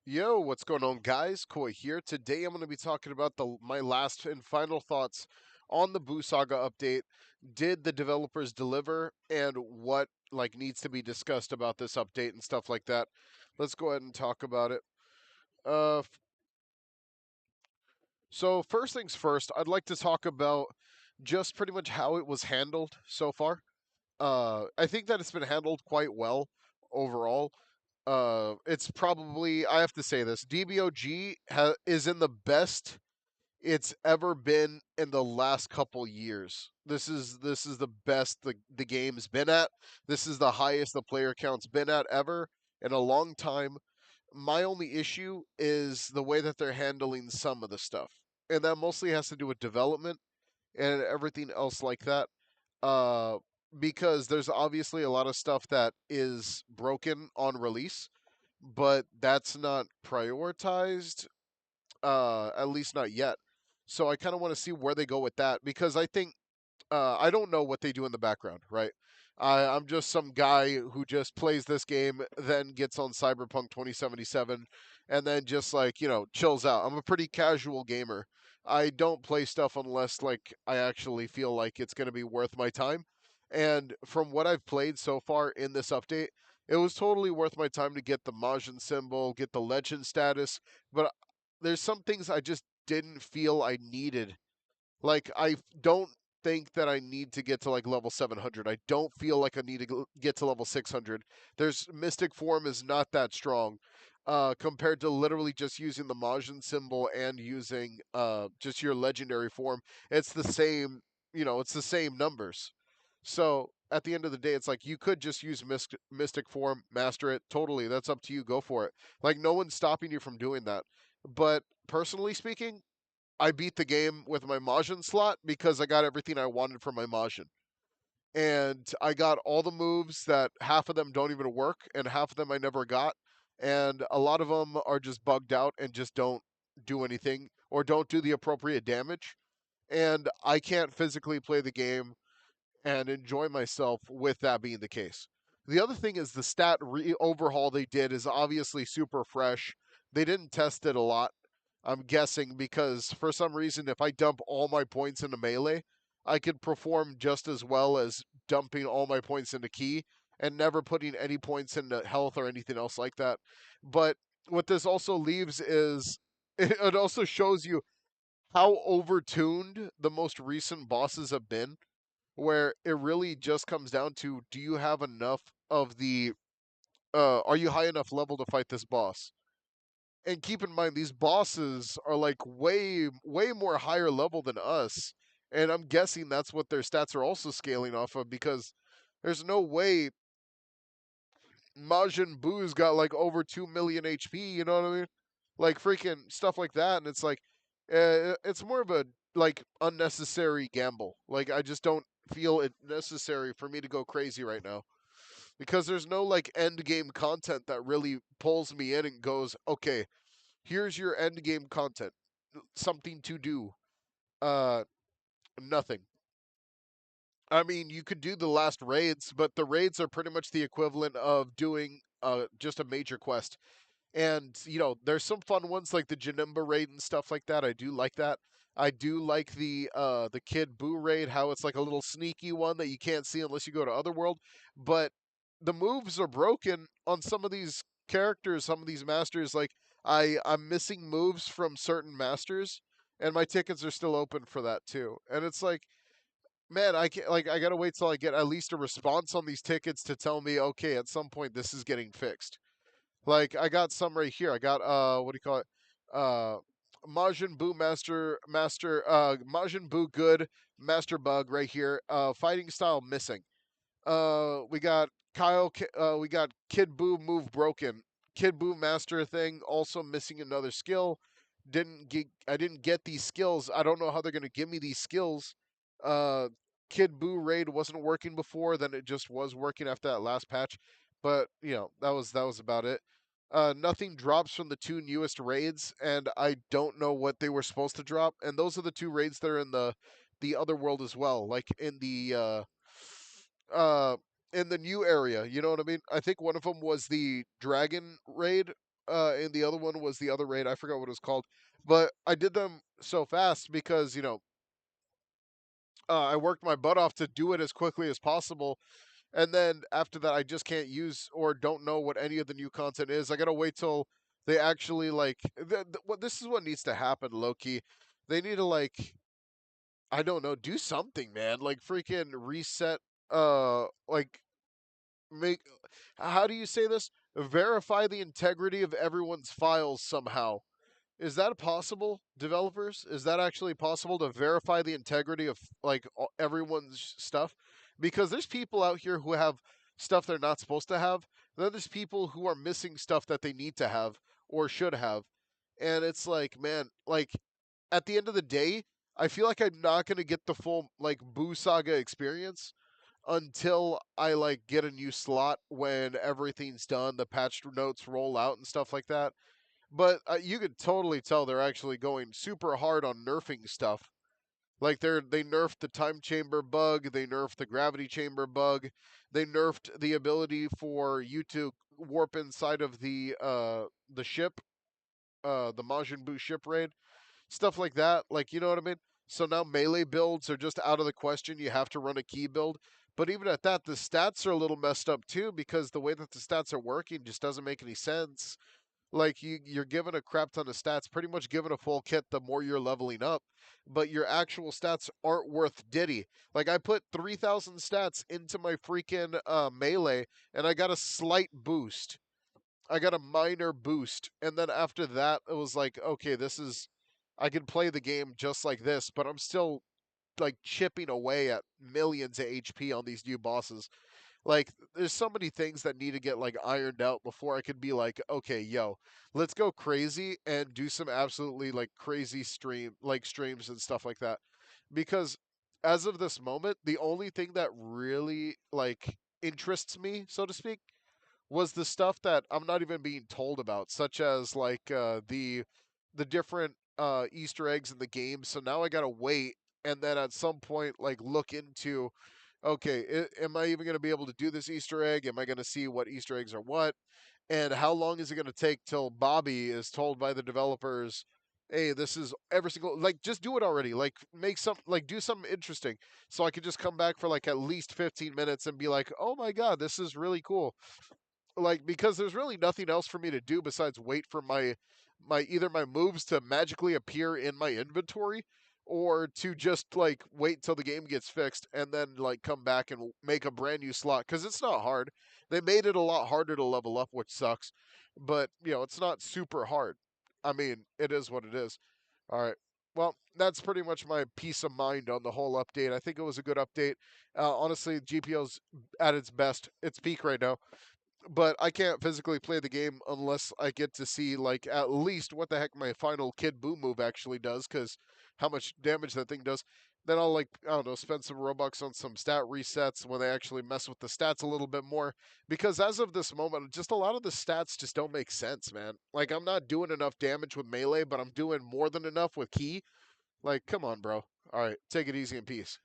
Yo, what's going on, guys? Koi here. Today I'm going to be talking about my last and final thoughts on the Boo Saga update. Did the developers deliver, and what needs to be discussed about this update and stuff like that? Let's go ahead and talk about it. Uh, f- so first things first, I'd like to talk about just pretty much how it was handled so far. I think that it's been handled quite well overall. It's probably, I have to say this, DBOG is in the best it's ever been in the last couple years. This is the best the game's been at. This is the highest the player count's been at ever in a long time. My only issue is the way that they're handling some of the stuff, and that mostly has to do with development and everything else like that. Uh, because there's obviously a lot of stuff that is broken on release, but that's not prioritized, at least not yet. So I kind of want to see where they go with that because I think I don't know what they do in the background, right? I'm just some guy who just plays this game, then gets on Cyberpunk 2077, and then just chills out. I'm a pretty casual gamer. I don't play stuff unless I actually feel like it's going to be worth my time. And from what I've played so far in this update, it was totally worth my time to get the Majin symbol, get the legend status, but there's some things I just didn't feel I needed. I don't think that I need to get to level 700. I don't feel like I need to get to level 600. There's Mystic Form is not that strong compared to literally just using the Majin symbol and using just your legendary form. It's the same, it's the same numbers. So at the end of the day, it's like you could just use Mystic Form, master it. Totally, that's up to you. Go for it. Like no one's stopping you from doing that. But personally speaking, I beat the game with my Majin slot because I got everything I wanted from my Majin. And I got all the moves that half of them don't even work, and half of them I never got. And a lot of them are just bugged out and just don't do anything or don't do the appropriate damage. And I can't physically play the game and enjoy myself with that being the case. The other thing is the overhaul they did is obviously super fresh. They didn't test it a lot, I'm guessing, because for some reason, if I dump all my points into melee, I could perform just as well as dumping all my points into key and never putting any points into health or anything else like that. But what this also leaves is it also shows you how overtuned the most recent bosses have been, where it really just comes down to, do you have enough of the are you high enough level to fight this boss? And keep in mind, these bosses are way more higher level than us, and I'm guessing that's what their stats are also scaling off of, because there's no way Majin Buu's got over 2 million HP, you know what I mean? Like freaking stuff like that, and it's it's more of a unnecessary gamble. Like I just don't feel it necessary for me to go crazy right now, because there's no end game content that really pulls me in and goes, okay, here's your end game content, something to do. Uh, Nothing. I mean, you could do the last raids, but the raids are pretty much the equivalent of doing just a major quest. And there's some fun ones like the Janimba raid and stuff like that. I do like that. I do like the Kid Boo raid, how it's like a little sneaky one that you can't see unless you go to Otherworld. But the moves are broken on some of these characters, some of these masters. I'm missing moves from certain masters, and my tickets are still open for that too. And it's like, man, I can I gotta wait till I get at least a response on these tickets to tell me, okay, at some point this is getting fixed. Like I got some right here. I got what do you call it? Uh Majin Buu Majin Buu good master bug right here. Fighting style missing. We got we got Kid Buu move broken. Kid Buu master thing also missing another skill. I didn't get these skills. I don't know how they're going to give me these skills. Uh Kid Buu raid wasn't working before, then it just was working after that last patch. But, that was about it. Nothing drops from the two newest raids, and I don't know what they were supposed to drop. And those are the two raids that are in the other world as well, like uh in the new area. You know what I mean? I think one of them was the dragon raid, and the other one was the other raid. I forgot what it was called, but I did them so fast because I worked my butt off to do it as quickly as possible. And then after that, I just can't use or don't know what any of the new content is. I gotta wait till they actually like. What this is what needs to happen, low key. They need to like, I don't know, do something, man. Like freaking reset. Like make. How do you say this? Verify the integrity of everyone's files somehow. Is that possible, developers? Is that actually possible to verify the integrity of like everyone's stuff? Because there's people out here who have stuff they're not supposed to have. Then there's people who are missing stuff that they need to have or should have. And it's like, man, like at the end of the day, I feel like I'm not going to get the full like Boo Saga experience until I like get a new slot when everything's done, the patch notes roll out and stuff like that. But you could totally tell they're actually going super hard on nerfing stuff. Like they nerfed the time chamber bug, they nerfed the gravity chamber bug, they nerfed the ability for you to warp inside of the ship, the Majin Buu ship raid, stuff like that. Like you know what I mean? So now melee builds are just out of the question. You have to run a key build. But even at that, the stats are a little messed up too because the way that the stats are working just doesn't make any sense. Like you're given a crap ton of stats, pretty much given a full kit the more you're leveling up, but your actual stats aren't worth diddy. Like I put 3,000 stats into my freaking melee, and I got a slight boost. I got a minor boost, and then after that, it was like, okay, this is, I can play the game just like this, but I'm still like chipping away at millions of HP on these new bosses. Like, there's so many things that need to get like ironed out before I could be like, okay, yo, let's go crazy and do some absolutely like crazy streams and stuff like that. Because as of this moment, the only thing that really like interests me, so to speak, was the stuff that I'm not even being told about, such as like the different Easter eggs in the game. So now I gotta wait, and then at some point, like look into, okay, am I even gonna be able to do this Easter egg? Am I gonna see what Easter eggs are what? And how long is it gonna take till Bobby is told by the developers? Hey, this is every single like just do it already. Like make some like do something interesting so I could just come back for like at least 15 minutes and be like, "Oh my god, this is really cool." Like because there's really nothing else for me to do besides wait for my either my moves to magically appear in my inventory or to just like wait till the game gets fixed and then like come back and make a brand new slot cuz it's not hard. They made it a lot harder to level up, which sucks. But, it's not super hard. I mean, it is what it is. All right. Well, that's pretty much my peace of mind on the whole update. I think it was a good update. Honestly, GPO's at its best. Its peak right now, but I can't physically play the game unless I get to see like at least what the heck my final Kid Buu move actually does, because how much damage that thing does. Then I'll like I don't know spend some Robux on some stat resets when they actually mess with the stats a little bit more. Because as of this moment, just a lot of the stats just don't make sense, man. Like I'm not doing enough damage with melee, but I'm doing more than enough with key. Like come on, bro. All right, take it easy and peace.